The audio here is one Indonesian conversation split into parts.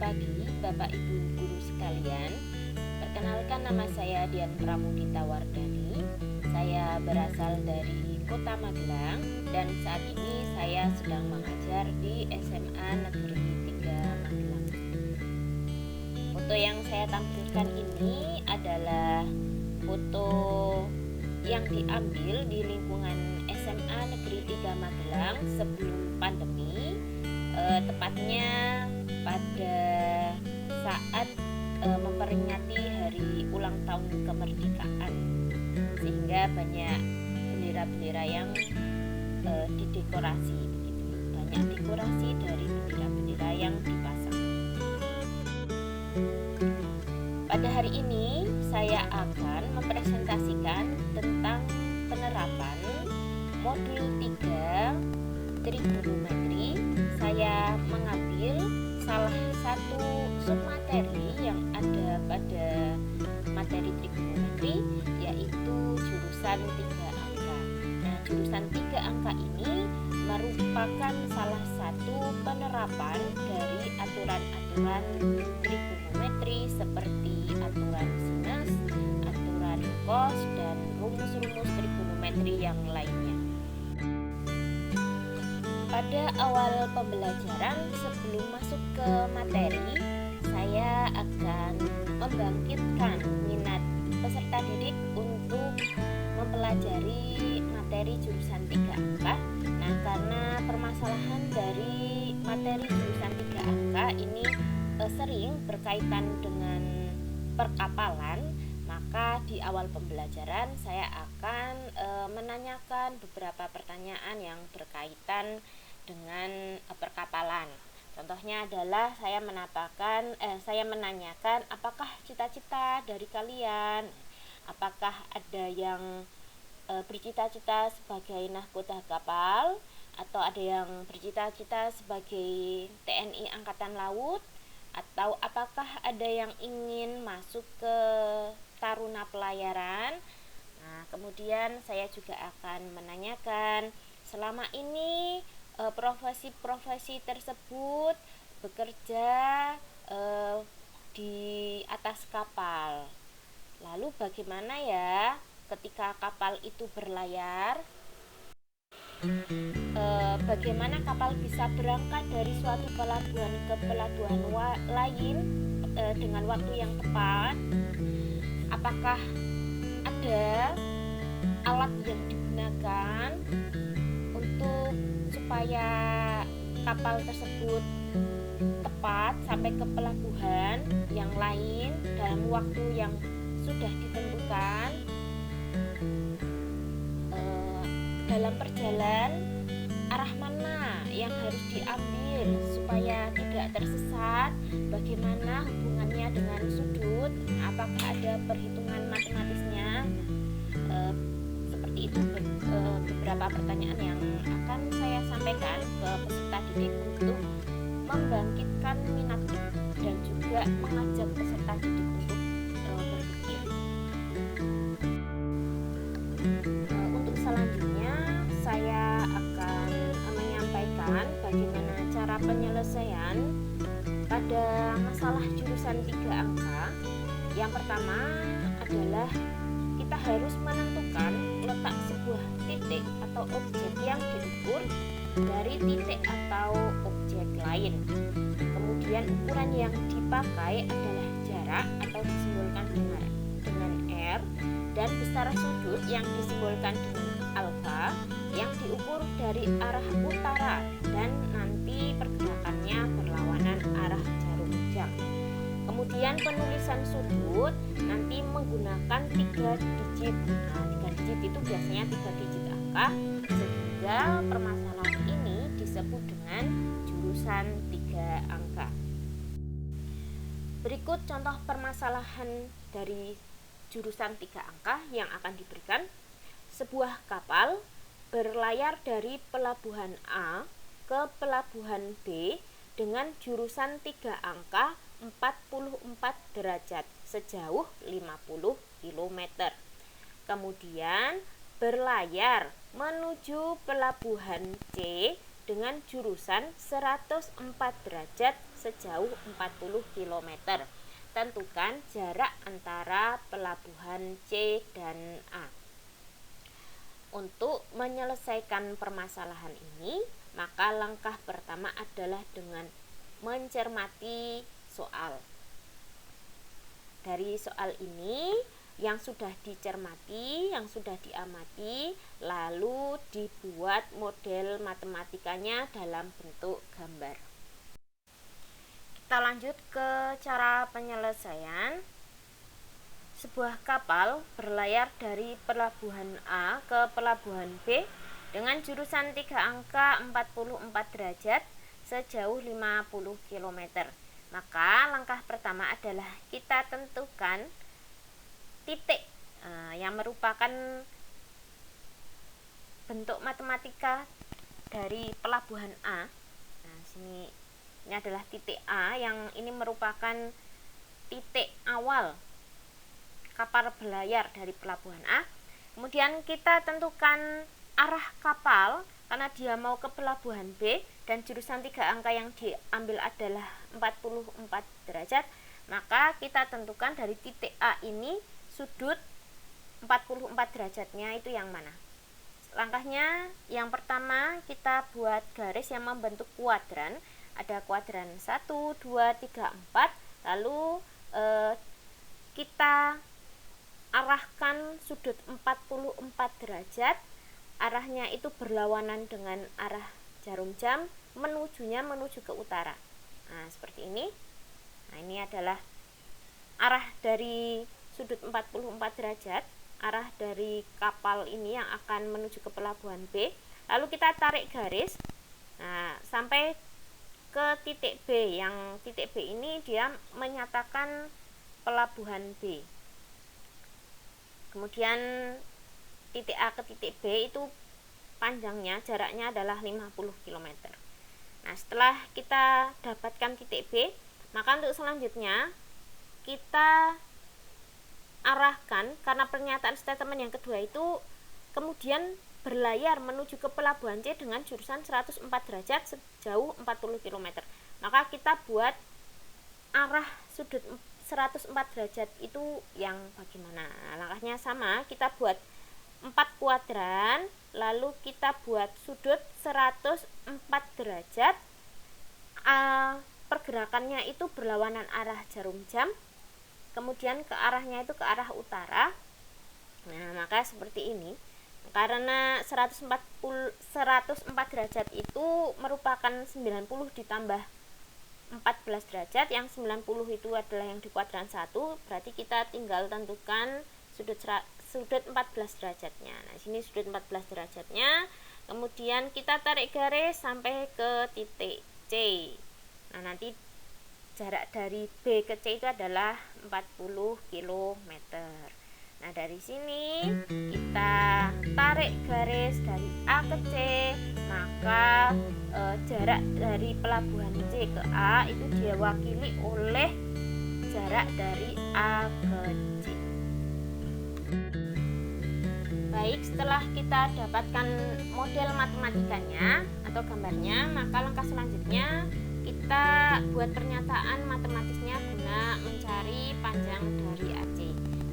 pagi Bapak Ibu guru sekalian. Perkenalkan, nama saya Dian Pramudita Wardani. Saya berasal dari Kota Magelang dan saat ini saya sedang mengajar di SMA Negeri 3 Magelang. Foto yang saya tampilkan ini adalah foto yang diambil di lingkungan SMA Negeri 3 Magelang sebelum pandemi, tepatnya pada saat memperingati hari ulang tahun kemerdekaan, sehingga banyak bendera-bendera yang didekorasi begitu. Banyak dekorasi dari bendera-bendera yang dipasang. Pada hari ini saya akan mempresentasikan tentang penerapan modul 3 trigonometri. Saya mengambil salah satu submateri yang ada pada materi trigonometri, yaitu jurusan 3 angka. Nah, jurusan 3 angka ini merupakan salah satu penerapan dari aturan-aturan trigonometri seperti aturan sinus, aturan cos, dan rumus-rumus trigonometri yang lainnya. Pada awal pembelajaran, sebelum masuk ke materi, saya akan membangkitkan minat peserta didik untuk mempelajari materi jurusan 3 angka. Nah, karena permasalahan dari materi jurusan 3 angka ini sering berkaitan dengan perkapalan, maka di awal pembelajaran saya akan menanyakan beberapa pertanyaan yang berkaitan dengan perkapalan. Contohnya adalah saya menanyakan apakah cita-cita dari kalian, apakah ada yang bercita-cita sebagai nahkoda kapal, atau ada yang bercita-cita sebagai TNI Angkatan Laut, atau apakah ada yang ingin masuk ke Taruna Pelayaran. Nah, kemudian saya juga akan menanyakan selama ini profesi-profesi tersebut bekerja di atas kapal. Lalu bagaimana ya ketika kapal itu berlayar? Bagaimana kapal bisa berangkat dari suatu pelabuhan ke pelabuhan lain dengan waktu yang tepat? Apakah ada alat yang digunakan untuk supaya kapal tersebut tepat sampai ke pelabuhan yang lain dalam waktu yang sudah ditentukan? Dalam perjalanan, arah mana yang harus diambil supaya tidak tersesat? Bagaimana hubungannya dengan sudut? Apakah ada perhitungan matematisnya? Seperti itu beberapa pertanyaan yang akan saya sampaikan ke peserta didik untuk membangkitkan minat dan juga mengajak peserta didik untuk berpikir. Untuk selanjutnya saya akan menyampaikan bagaimana cara penyelesaian pada masalah jurusan 3 angka. Yang pertama adalah kita harus menentukan letak sebuah titik atau objek yang diukur dari titik atau objek lain. Kemudian ukuran yang dipakai adalah jarak atau disimbolkan dengan R, dan besar sudut yang disimbolkan dengan alfa yang diukur dari arah utara dan nanti pergerakannya berlawanan arah jarum jam. Kemudian penulisan sudut nanti menggunakan 3 digit. Nah, 3 digit itu biasanya 3 digit angka, sehingga permasalahan ini disebut dengan jurusan 3 angka. Berikut contoh permasalahan dari jurusan 3 angka yang akan diberikan. Sebuah kapal berlayar dari pelabuhan A ke pelabuhan B dengan jurusan 3 angka 44 derajat sejauh 50 km. Kemudian berlayar menuju pelabuhan C dengan jurusan 104 derajat sejauh 40 km. Tentukan jarak antara pelabuhan C dan A. Untuk menyelesaikan permasalahan ini, maka langkah pertama adalah dengan mencermati soal. Dari soal ini yang sudah dicermati, yang sudah diamati, lalu dibuat model matematikanya dalam bentuk gambar. Kita lanjut ke cara penyelesaian. Sebuah kapal berlayar dari pelabuhan A ke pelabuhan B dengan jurusan 3 angka 44 derajat sejauh 50 km. Maka langkah pertama adalah kita tentukan titik yang merupakan bentuk matematika dari pelabuhan A. Nah, ini adalah titik A, yang ini merupakan titik awal kapal berlayar dari pelabuhan A. Kemudian kita tentukan arah kapal karena dia mau ke pelabuhan B dan jurusan 3 angka yang diambil adalah 44 derajat, maka kita tentukan dari titik A ini sudut 44 derajatnya itu yang mana. Langkahnya yang pertama, kita buat garis yang membentuk kuadran. Ada kuadran 1, 2, 3, 4. Lalu kita arahkan sudut 44 derajat, arahnya itu berlawanan dengan arah jarum jam, menuju ke utara. Nah, seperti ini. Nah, ini adalah arah dari sudut 44 derajat, arah dari kapal ini yang akan menuju ke pelabuhan B. Lalu kita tarik garis, nah, sampai ke titik B, yang titik B ini dia menyatakan pelabuhan B. Kemudian titik A ke titik B itu panjangnya, jaraknya adalah 50 km. Nah, setelah kita dapatkan titik B, maka untuk selanjutnya kita arahkan, karena pernyataan statement yang kedua itu kemudian berlayar menuju ke pelabuhan C dengan jurusan 104 derajat sejauh 40 km. Maka kita buat arah sudut 104 derajat itu yang bagaimana. Nah, langkahnya sama, kita buat 4 kuadran, lalu kita buat sudut 104 derajat. Pergerakannya itu berlawanan arah jarum jam, kemudian ke arahnya itu ke arah utara. Nah, maka seperti ini. Karena 104 derajat itu merupakan 90 ditambah 14 derajat, yang 90 itu adalah yang di kuadran 1, berarti kita tinggal tentukan sudut 14 derajatnya. Nah, sini sudut 14 derajatnya. Kemudian kita tarik garis sampai ke titik C. Nah, nanti jarak dari B ke C itu adalah 40 km. Nah, dari sini kita tarik garis dari A ke C, maka jarak dari pelabuhan C ke A itu diwakili oleh jarak dari A ke C. Baik, setelah kita dapatkan model matematikanya atau gambarnya, maka langkah selanjutnya kita buat pernyataan matematisnya guna mencari panjang dari AC.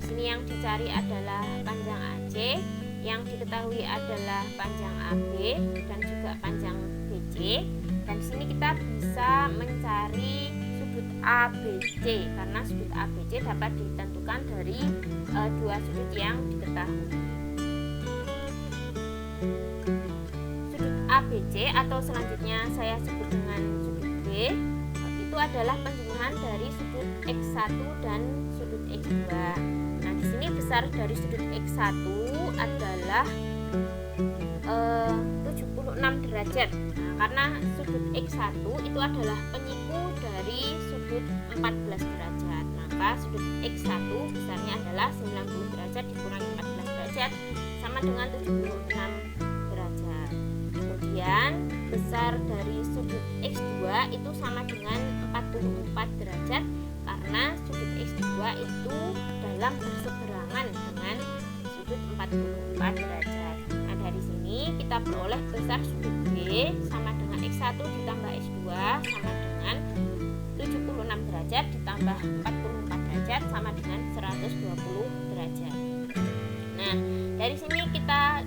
Di sini yang dicari adalah panjang AC, yang diketahui adalah panjang AB dan juga panjang BC. Dan di sini kita bisa mencari sudut ABC, karena sudut ABC dapat ditentukan dari dua sudut yang diketahui. Sudut ABC atau selanjutnya saya sebut dengan sudut B, itu adalah penjumlahan dari sudut X1 dan sudut X2. Nah, di sini besar dari sudut X1 adalah 76 derajat. Nah, karena sudut X1 itu adalah penyiku dari sudut 14 derajat. Maka sudut X1 besarnya adalah 90 derajat dikurangi 14 derajat sama dengan 76 derajat. Kemudian besar dari sudut X2 itu sama dengan 44 derajat, karena sudut X2 itu dalam berseberangan dengan sudut 44 derajat. Nah, dari sini kita peroleh besar sudut B sama dengan X1 ditambah X2 sama dengan 76 derajat ditambah 44 derajat sama dengan 120 derajat. Nah, dari sini kita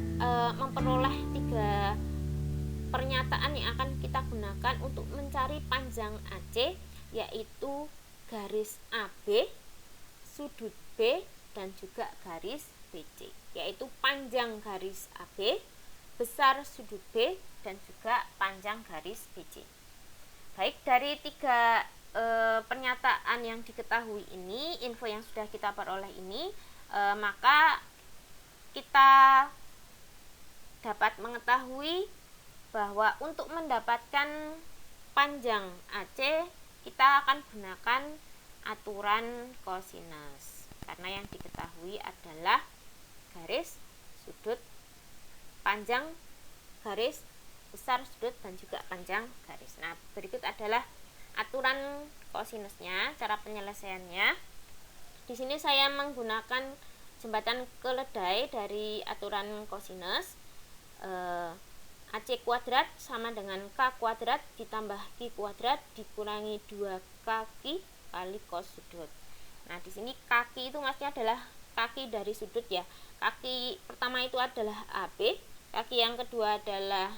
memperoleh 3 pernyataan yang akan kita gunakan untuk mencari panjang AC, yaitu garis AB, sudut B, dan juga garis BC, yaitu panjang garis AB, besar sudut B, dan juga panjang garis BC. Baik, dari 3 pernyataan yang diketahui ini, info yang sudah kita peroleh ini, maka kita dapat mengetahui bahwa untuk mendapatkan panjang AC kita akan gunakan aturan kosinus, karena yang diketahui adalah garis, sudut, panjang garis, besar sudut, dan juga panjang garis. Nah, berikut adalah aturan kosinusnya, cara penyelesaiannya. Di sini saya menggunakan jembatan keledai dari aturan kosinus. AC kuadrat sama dengan K kuadrat ditambah Q kuadrat dikurangi 2 kaki kali cos sudut. Nah, di sini kaki itu maksudnya adalah kaki dari sudut ya. Kaki pertama itu adalah AB, kaki yang kedua adalah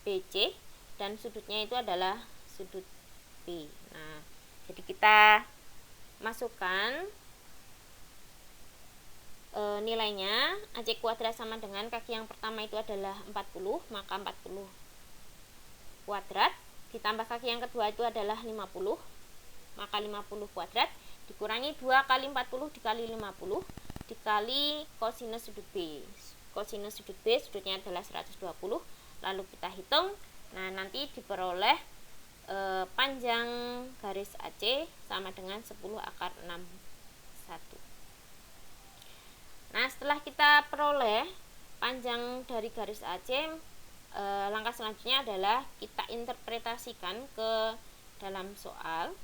BC, dan sudutnya itu adalah sudut B. Nah, jadi kita masukkan nilainya. AC kuadrat sama dengan kaki yang pertama itu adalah 40, maka 40 kuadrat ditambah kaki yang kedua itu adalah 50, maka 50 kuadrat dikurangi 2 kali 40 dikali 50 dikali kosinus sudut B. Kosinus sudut B sudutnya adalah 120, lalu kita hitung. Nah, nanti diperoleh panjang garis AC sama dengan 10 akar 61. Nah, setelah kita peroleh panjang dari garis AC, langkah selanjutnya adalah kita interpretasikan ke dalam soal.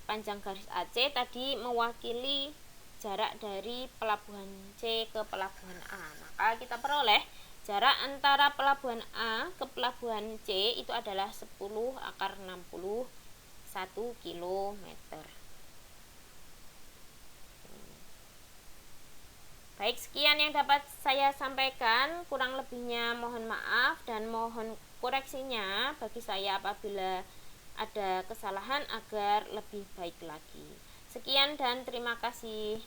Panjang garis AC tadi mewakili jarak dari pelabuhan C ke pelabuhan A. Maka kita peroleh jarak antara pelabuhan A ke pelabuhan C itu adalah 10 akar 61 km. Baik, sekian yang dapat saya sampaikan. Kurang lebihnya mohon maaf dan mohon koreksinya bagi saya apabila ada kesalahan agar lebih baik lagi. Sekian dan terima kasih.